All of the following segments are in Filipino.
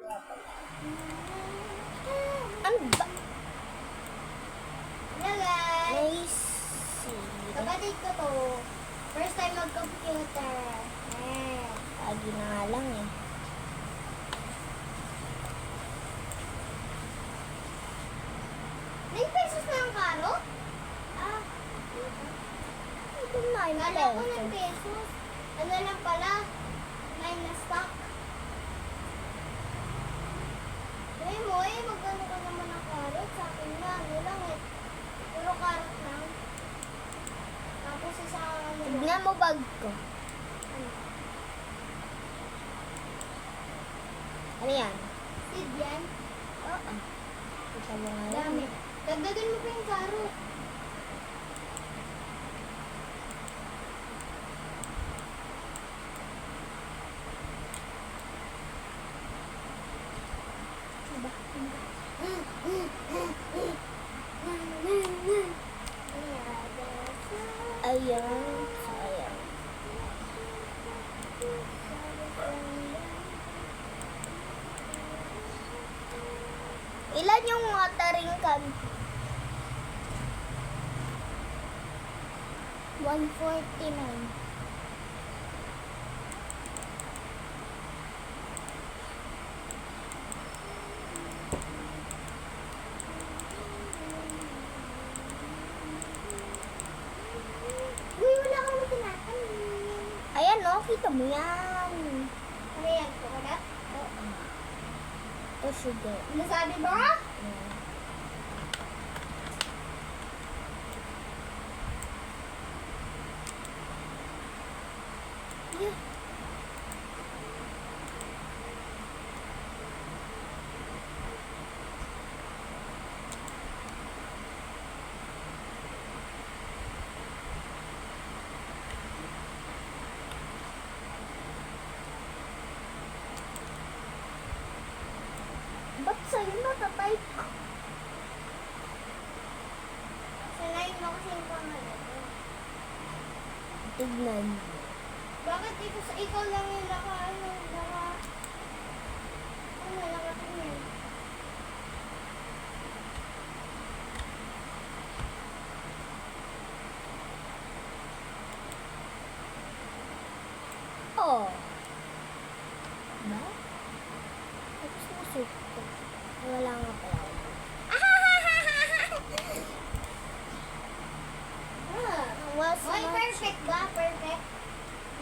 Ano ba? Hello guys! May sira. Kapatid ko to. First time mag-computer. Lagi na nga lang eh. 9 pesos na ang karo? Ito na yung Kala ko 9 pesos. Ano lang pala? 9 na stock. Ay mo eh, magkano ka naman ng carrot? Sa akin na, ano lang eh. Puro carrot lang. Tapos isang ano lang. Tignan mo bag ko. Ano yan? Seed yan. Oo. Kita mo nga yan. Dami. Dagdagan mo pa yung carrot. Ayan. Ayan. Ilan yung watering can? 149. Uy, wala kang tinatanim. Ayan o, kita mo yan. Ano yan? Coconut? Oo. Ito sugar. Nasabi ba? Ayan. Yeah. Ba't sa'yo natatype ko? Sanayin mo kasi yung pangalan. Tignan. Bakit ikaw lang yung nakatingin? Oh. Ba? Tapos nasuk ko. Wala nga pala. Was Oy, not perfect ba? Perfect?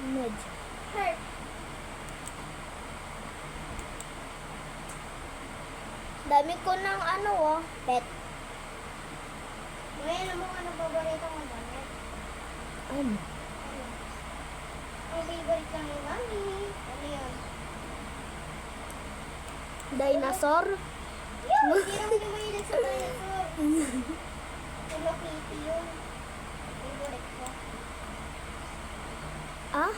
medyo. Perfect. Dami ko ng ano pet. Uy, alam mo ano paborito mo damit? Ano? Ano? Ang favorite lang ni Mami. Ano yun? Dinosaur? Hindi naman yung mahilig sa dinosaur. Hello Kitty yun. Favorite ko. Ah?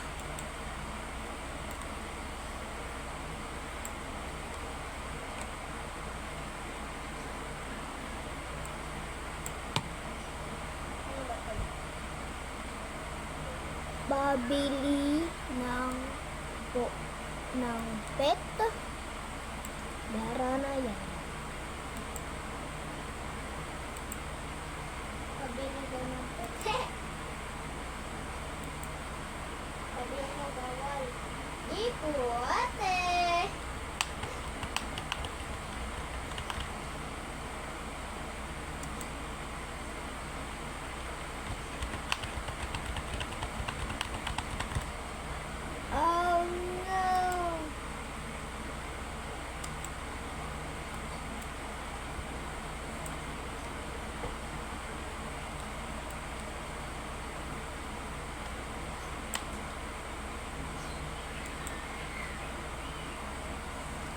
Ano ba ito? Babili ng pet. Dara na yan. Pabili ko ng pete. Pabili mo bawal. Ipuate! Oh no!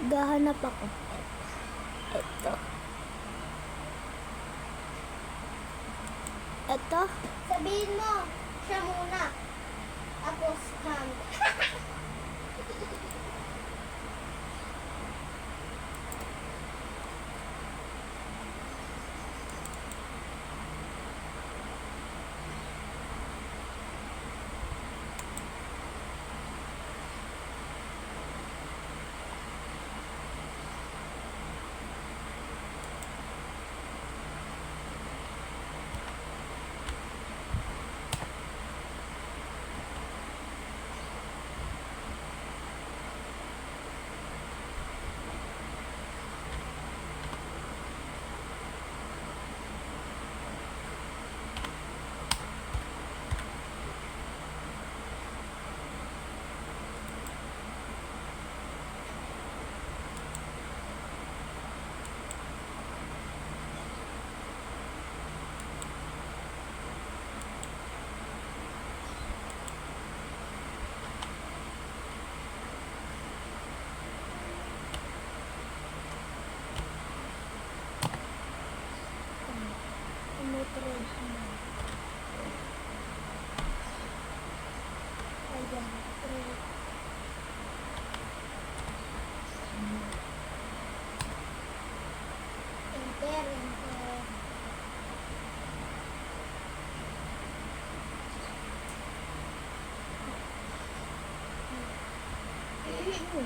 Gahanap ako. Ito. Ito. Sabihin mo, siya muna. Tapos, hand. Oh.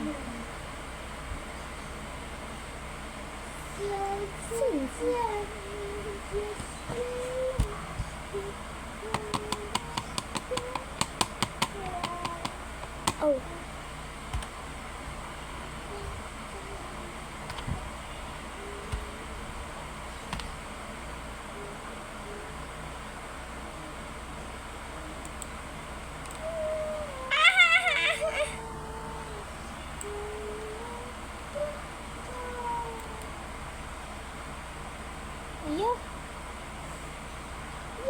Iya.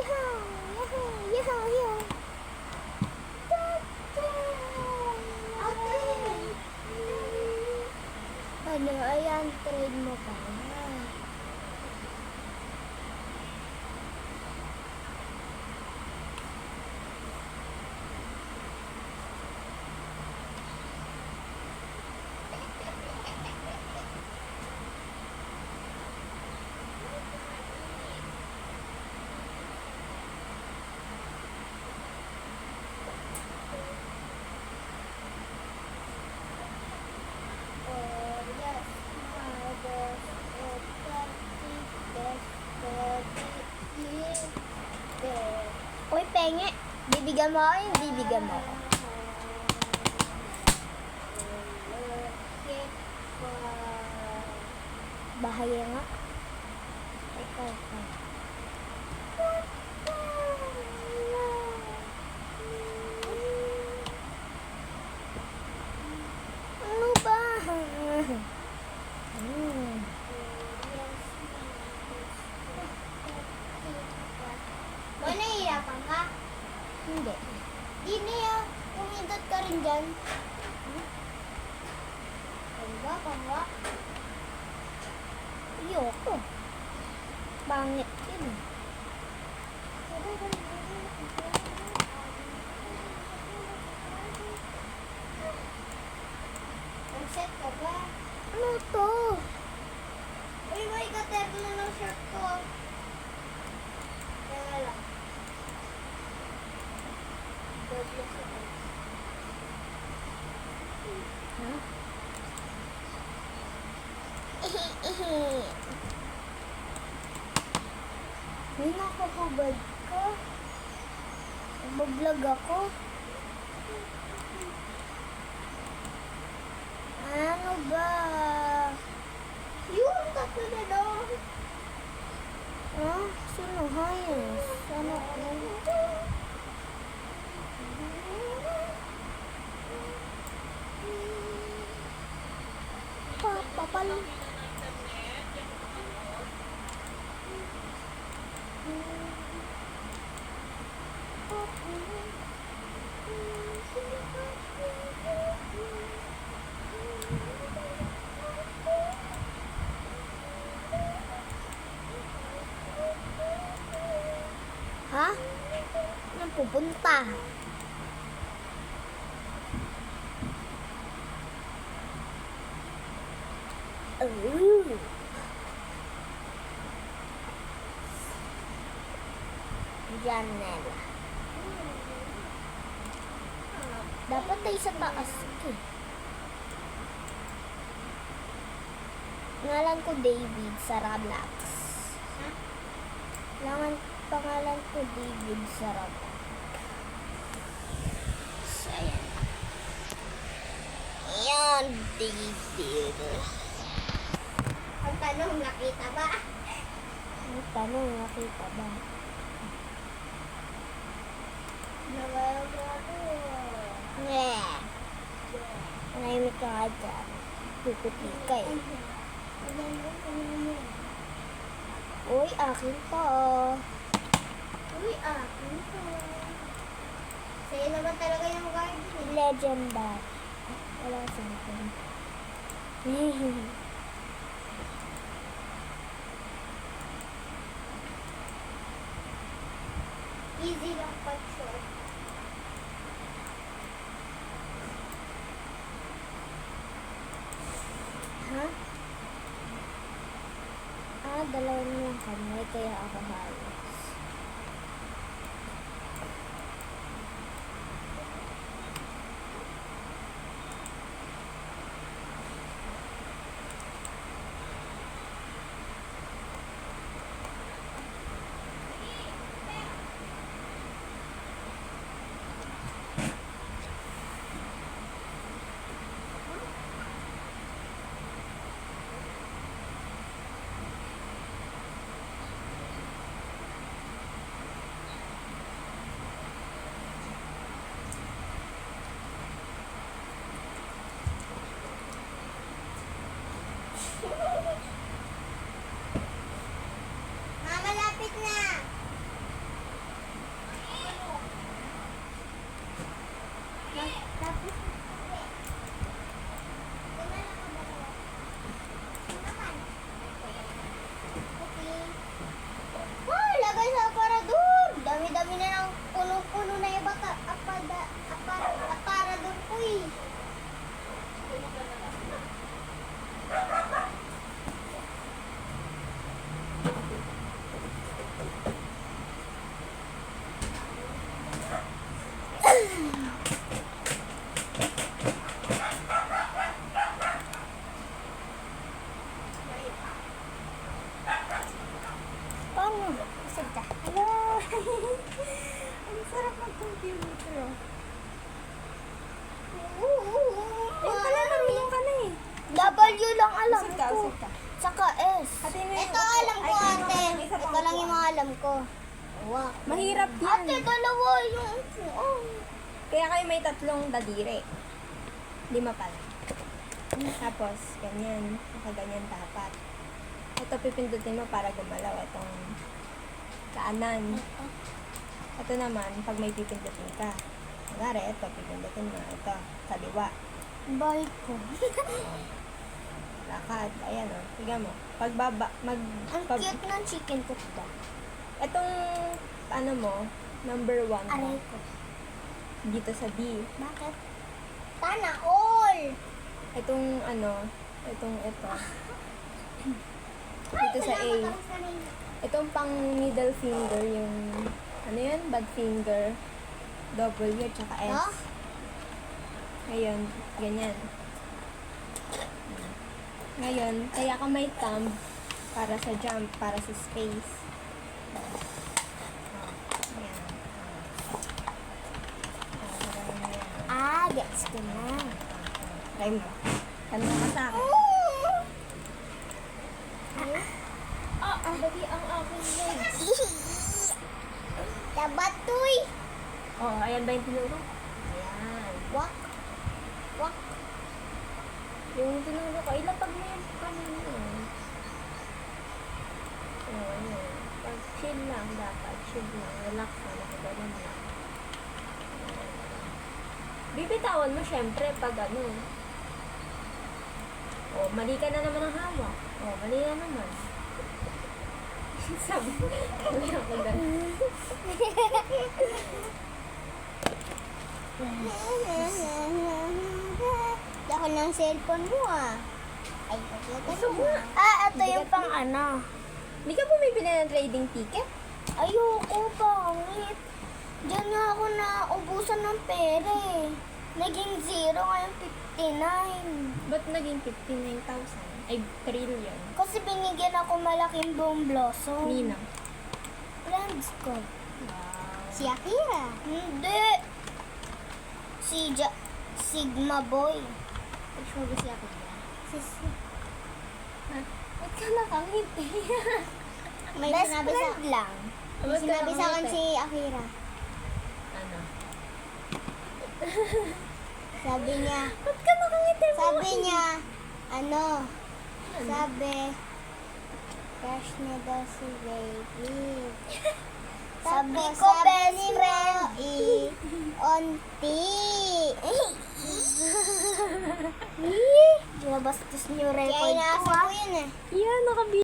Yahaw, yahaw, yahaw, yahaw. Ano, ayan, trade mo pa. Uy, penge. Bibigyan mo ako yung bibigyan mo ako. Bahaya nga. Ikaw. Ano ba? Boy, nahihirapan ka? Hindi. Di niya, pumindot ka rin dyan. Pangwa, pangwa. Ayoko. Bangit yun. Nag-set ka ba? Ano to? Uy, may katerno na ng shirt ko. Kaya lang. Double size. Ha? May nakakabad ka. Mag-vlog ako. Ano ba? Yun, tatlo na lang. Ha? Sino hayos? Ano ko? Papal. Ha? Saan pupunta? Janela. Dapat ay sa taas ko. Pangalan ko David sa Roblox. Pangalan ko David sa Roblox. So, ayan. Ayan, David. Ang tanong, nakita ba? Ang tanong, nakita ba? Yeah. Nanahimik ka nga dyan. Puputi ka eh. Uy, akin pa oh. Uy, akin to. Sa'yo naman talaga yung garden. Legendary. Wala sa akin. Easy lang pag short. Ha? Dalawa na lang kami, kaya ako halos. lang alam Usap ka, ko. usap ka. Saka S. Hatiin mo Ito alam ko, Ay, ate. isa Ito pang lang yung mga alam ko. Wow. Mahirap yan. Ate, dalawa yung upuan. Kaya kayo may tatlong dadire. 5 pala. Tapos, ganyan. Nakaganyan dapat. Ito pipindutin mo para gumalaw. Itong kaanan. Ito naman, pag may pipindutin ka. Kunwari, ito, pipindutin mo. Ito, kaliwa. Bye ko. Lakad. Ayan o. Tignan mo. Pagbaba, Ang cute ng chicken ko to. Itong, ano mo, number 1 Aray mo. ko. Dito sa D. Bakit? Sana all. Itong, ano, ito. Dito sa A. Itong pang middle finger, yung, ano yun? Bad finger. W, tsaka S. Huh? Ngayon, ganyan. Ngayon, kaya ka may thumb para sa jump, para sa space. Ayan. Gets ko na. Try mo. Tanong ka sa akin. Dali ang aking legs. Tabatoy. Oh, ayan ba yung tinuro? Ayan. Wak. Wak. Yung tinuro ko, ilapag mo yung kanina. Oh, ayan. Pag chill lang dapat. Chill lang. Relax lang. Ganun lang. Bibitawan mo syempre pag ano. Oh, mali ka na naman ang hawak. Oh, mali na naman. Sabi, kami ako ganun. Lako ng cellphone mo ah. Ay, Gusto mo? Ito yung pang ano. Hindi ka bumibili ng trading ticket? Ayoko, pangit. Diyan nga ako naubusan ng pera eh. Naging 0 ngayon 59. Ba't naging 59,000? Ay, trillion. Kasi binigyan ako malaking buong blossom. Nina. Friends ko. si Akira. Hindi. Sigma Boy. Which one ba si Akira? Ba't ka nakangiti? May Best sinabi sa friend lang. may sinabi sa akin si Akira. Ano? Sabi niya, Ba't ka nakangiti mo? sabi niya, ano, sabi, crush niya daw si baby. Sabi Tapos ko, best ni friend. Onti. Nabastos niyo Kaya record ko inaasa ha. ko yun eh. Yan, nakabi.